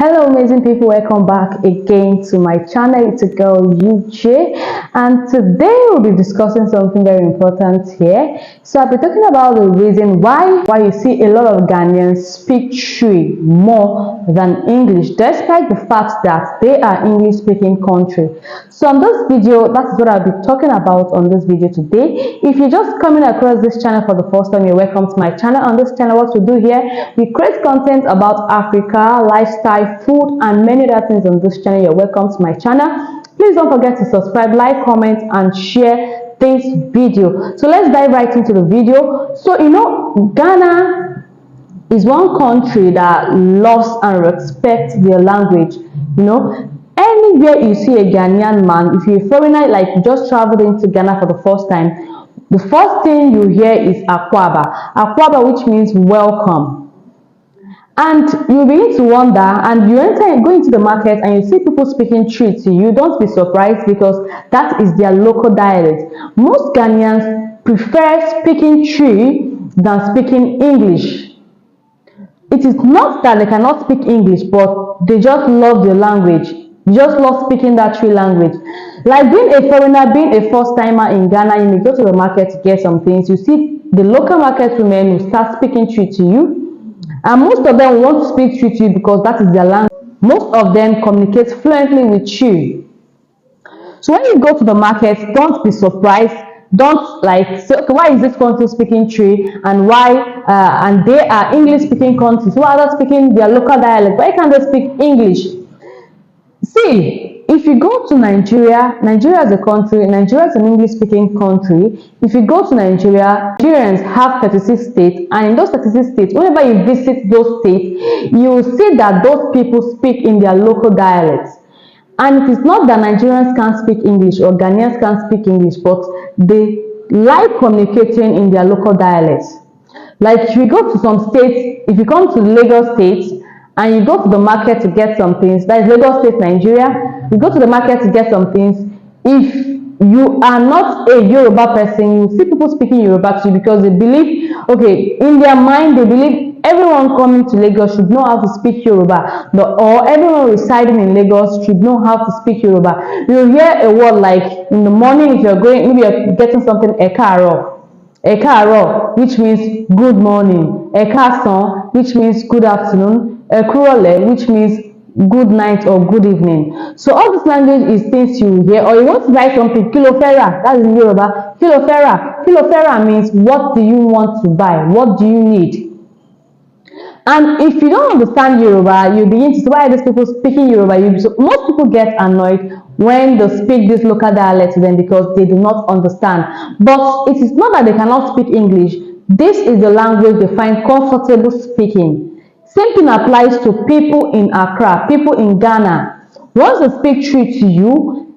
Hello amazing people, welcome back again to my channel. It's a girl UJ, and today we'll be discussing something very important here. So I'll be talking about the reason why you see a lot of Ghanaians speak Twi more than English, despite the fact that they are English speaking country. So on this video, that's what I'll be talking about on this video today. If you're just coming across this channel for the first time, you're welcome to my channel. On this channel, what we do here, we create content about Africa, lifestyle, food, and many other things on this channel. You're welcome to my channel. Please don't forget to subscribe, like, comment, and share this video. So let's dive right into the video. So Ghana is one country that loves and respects their language. Anywhere you see a Ghanaian man, if you're a foreigner, like you just traveled into Ghana for the first time, the first thing you hear is Akwaba. Akwaba, which means welcome. And you begin to wonder, and you go into the market and you see people speaking Twi to you. Don't be surprised, because that is their local dialect. Most Ghanaians prefer speaking Twi than speaking English. It is not that they cannot speak English, but they just love their language. They just love speaking that Twi language. Like being a foreigner, being a first timer in Ghana, you may go to the market to get some things. You see the local market women who start speaking Twi to you. And most of them want to speak Twi because that is their language. Most of them communicate fluently with Twi. So when you go to the market, don't be surprised. Don't say, okay, why is this country speaking Twi, and why and they are English speaking countries? Why are they speaking their local dialect? Why can't they speak English? See, if you go to Nigeria is a country. Nigeria is an English-speaking country. If you go to Nigeria, Nigerians have 36 states, and in those 36 states, whenever you visit those states, you will see that those people speak in their local dialects. And it is not that Nigerians can't speak English or Ghanaians can't speak English, but they like communicating in their local dialects. Like if you go to some states, if you come to Lagos State, and you go to the market to get some things, that is Lagos State, Nigeria, you go to the market to get some things. If you are not a Yoruba person, you see people speaking Yoruba to you because they believe, okay, in their mind, they believe everyone coming to Lagos should know how to speak Yoruba, or everyone residing in Lagos should know how to speak Yoruba. You'll hear a word like in the morning, if you're going, maybe you're getting something, Ekaro. Ekaro, which means good morning. Ekasan, which means good afternoon. Ekurole, which means good night or good evening. So all this language is things you hear. Or you want to buy something, kilofera, that is in Yoruba. Kilofera. Kilofera means what do you want to buy? What do you need? And if you don't understand Yoruba, you begin to say, why are these people speaking Yoruba? Most people get annoyed when they speak this local dialect to them because they do not understand. But it is not that they cannot speak English. This is the language they find comfortable speaking. Same thing applies to people in Accra, people in Ghana. Once they speak Twi to you,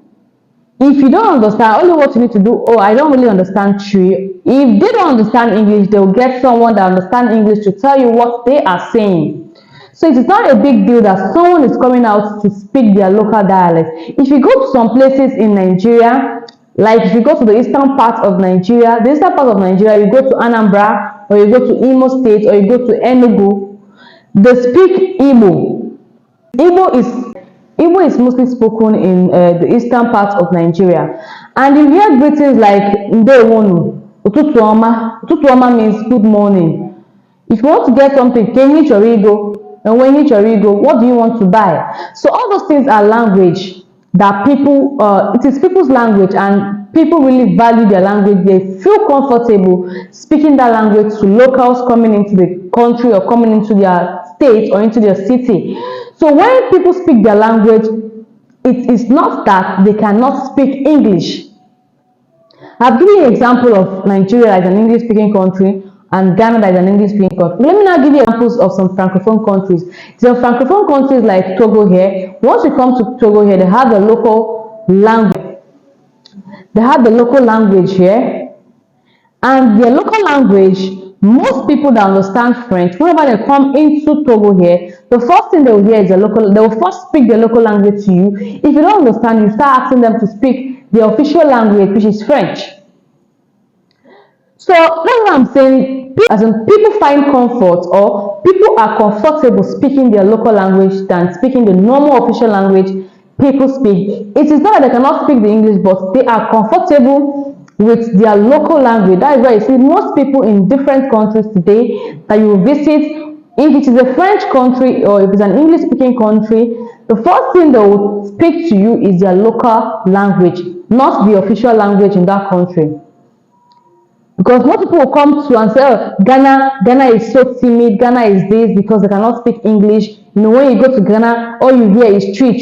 if you don't understand, only what you need to do, oh, I don't really understand Twi. If they don't understand English, they'll get someone that understands English to tell you what they are saying. So it is not a big deal that someone is coming out to speak their local dialect. If you go to some places in Nigeria, like if you go to the eastern part of Nigeria, you go to Anambra, or you go to Imo State, or you go to Enugu, they speak Igbo. Igbo is mostly spoken in the eastern part of Nigeria. And you hear greetings like Ndewonu, Ututu Oma. Ututu Oma means good morning. If you want to get something, Kenyi Chorigo, and when you Chorigo, what do you want to buy? So all those things are language that people, it is people's language, and people really value their language. They feel comfortable speaking that language to locals coming into the country or coming into their state or into their city. So when people speak their language, it is not that they cannot speak English. I've given you an example of Nigeria as an English speaking country and Ghana as an English speaking country. Let me now give you examples of some francophone countries. Some francophone countries like Togo here. Once you come to Togo here, they have the local language. They have the local language here, and their local language, most people that understand French, whenever they come into Togo here, the first thing they will hear is they will first speak their local language to you. If you don't understand, you start asking them to speak the official language, which is French. So that's what I'm saying. As in, people find comfort or people are comfortable speaking their local language than speaking the normal official language people speak. It is not that they cannot speak the English, but they are comfortable with their local language. That is why you see most people in different countries today that you visit, if it is a French country or if it's an English speaking country, the first thing they will speak to you is their local language, not the official language in that country. Because most people will come to and say, oh, Ghana is so timid, Ghana is this because they cannot speak English. You know, when you go to Ghana, all you hear is tree.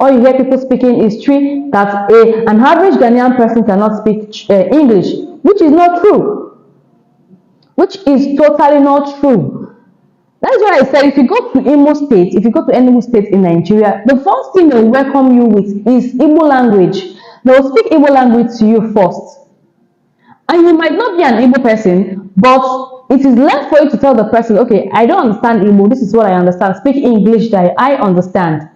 All you hear people speaking is tree. That an average Ghanaian person cannot speak English, which is not true. Which is totally not true. That is why I said if you go to Imo State, if you go to any state in Nigeria, the first thing they will welcome you with is Igbo language. They will speak Igbo language to you first. And you might not be an Igbo person, but it is left for you to tell the person, okay, I don't understand Igbo, this is what I understand. Speak English that I understand.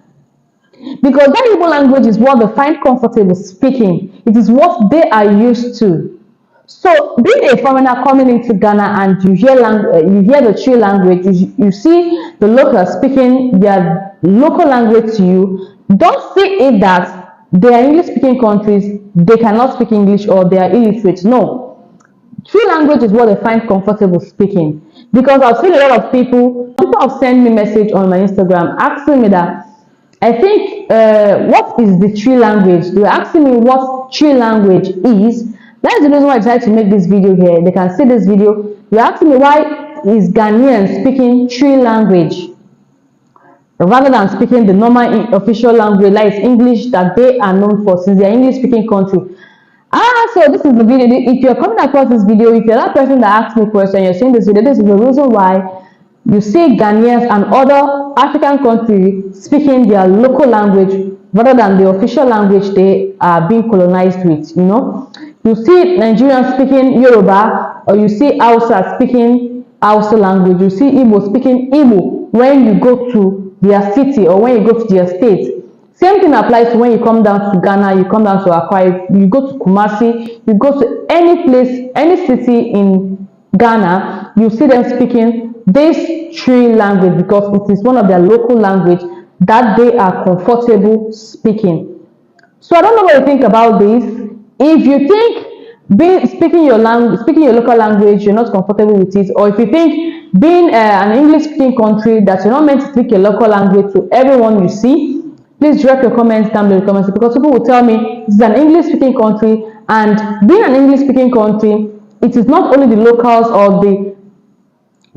Because that Igbo language is what they find comfortable speaking. It is what they are used to. So, being a foreigner coming into Ghana and you hear the Twi language, you see the locals speaking their local language to you, don't see it that they are English-speaking countries, they cannot speak English or they are illiterate. No. Twi language is what they find comfortable speaking. Because I've seen a lot of people have sent me message on my Instagram asking me that, I think, what is the Twi language? They were asking me what Twi language is. That is the reason why I decided to make this video here. They can see this video. You're asking me why is Ghanaian speaking Twi language rather than speaking the normal official language like English that they are known for since they are English speaking country. So this is the video. If you're coming across this video, if you're that person that asked me a question, you're seeing this video, this is the reason why you see Ghanaians and other African countries speaking their local language rather than the official language they are being colonized with, you know. You see Nigerians speaking Yoruba, or you see Hausa speaking Hausa language, you see Igbo speaking Igbo when you go to their city or when you go to their state. Same thing applies to when you come down to Ghana, you come down to Accra, you go to Kumasi, you go to any place, any city in Ghana, you see them speaking this Twi language because it is one of their local language that they are comfortable speaking. So I don't know what you think about this. If you think speaking your local language, you're not comfortable with it, or if you think being an English-speaking country that you're not meant to speak your local language to everyone you see, please drop your comments down below in the comments, because people will tell me this is an English-speaking country, and being an English-speaking country, it is not only the locals or the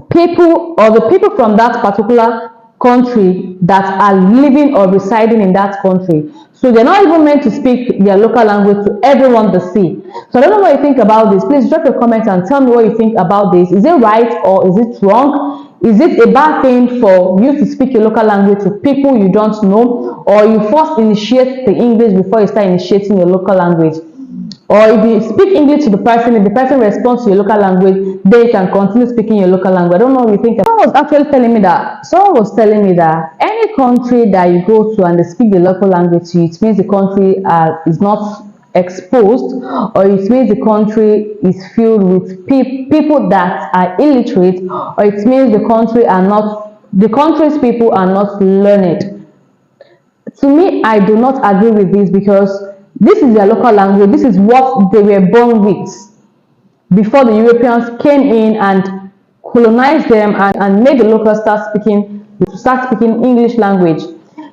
people from that particular country that are living or residing in that country. So they're not even meant to speak their local language to everyone they see. So I don't know what you think about this. Please drop your comments and tell me what you think about this. Is it right or is it wrong? Is it a bad thing for you to speak your local language to people you don't know, or you first initiate the English before you start initiating your local language? Or if you speak English to the person, if the person responds to your local language, then you can continue speaking your local language. I don't know what you think. Someone was telling me that any country that you go to and they speak the local language to you, it means the country is not exposed, or it means the country is filled with people that are illiterate, or it means the country's people are not learned. To me, I do not agree with this, because this is their local language. This is what they were born with before the Europeans came in and colonized them and made the locals start speaking English language,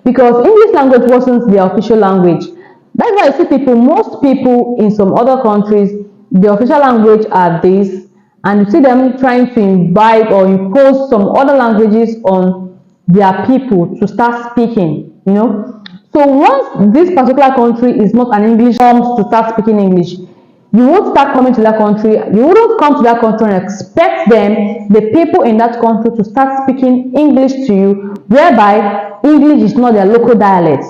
because English language wasn't their official language. That's why I see most people in some other countries, the official language are this, and you see them trying to imbibe or impose some other languages on their people to start speaking, you know. So once this particular country is not an English form to start speaking English, you won't start coming to that country. You wouldn't come to that country and expect the people in that country to start speaking English to you, whereby English is not their local dialect.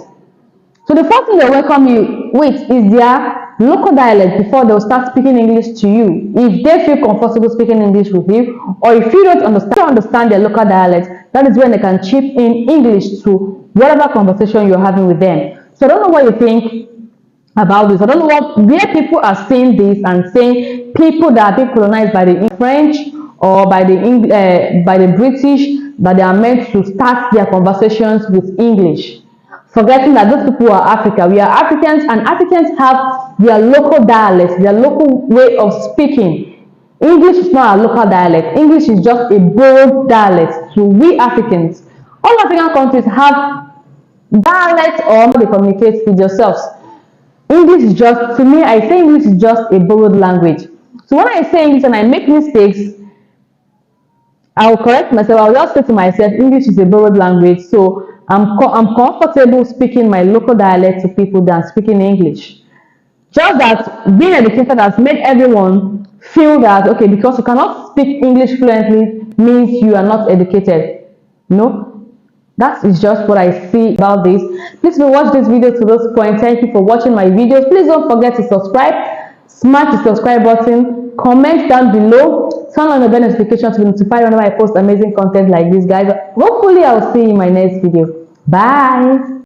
So the first thing they welcome you with is their local dialect before they'll start speaking English to you. If they feel comfortable speaking English with you, or if you don't understand their local dialect, that is when they can chip in English to whatever conversation you're having with them. So I don't know what you think about this. I don't know where people are saying this and saying people that are being colonized by the French or by the British, that they are meant to start their conversations with English, forgetting that those people are Africa. We are Africans, and Africans have their local dialects, their local way of speaking. English is not a local dialect. English is just a borrowed dialect to we Africans. All African countries have dialects or how they communicate with yourselves. English is just, to me, I say English is just a borrowed language. So when I say English and I make mistakes, I'll correct myself. I'll just say to myself, English is a borrowed language. So I'm comfortable speaking my local dialect to people than speaking English. Just that being educated has made everyone feel that, okay, because you cannot speak English fluently means you are not educated. No, that is just what I see about this. Please watch this video to this point. Thank you for watching my videos. Please don't forget to subscribe. Smash the subscribe button. Comment down below. Turn on the bell notification to be notified whenever I post amazing content like this, guys. Hopefully, I'll see you in my next video. Bye.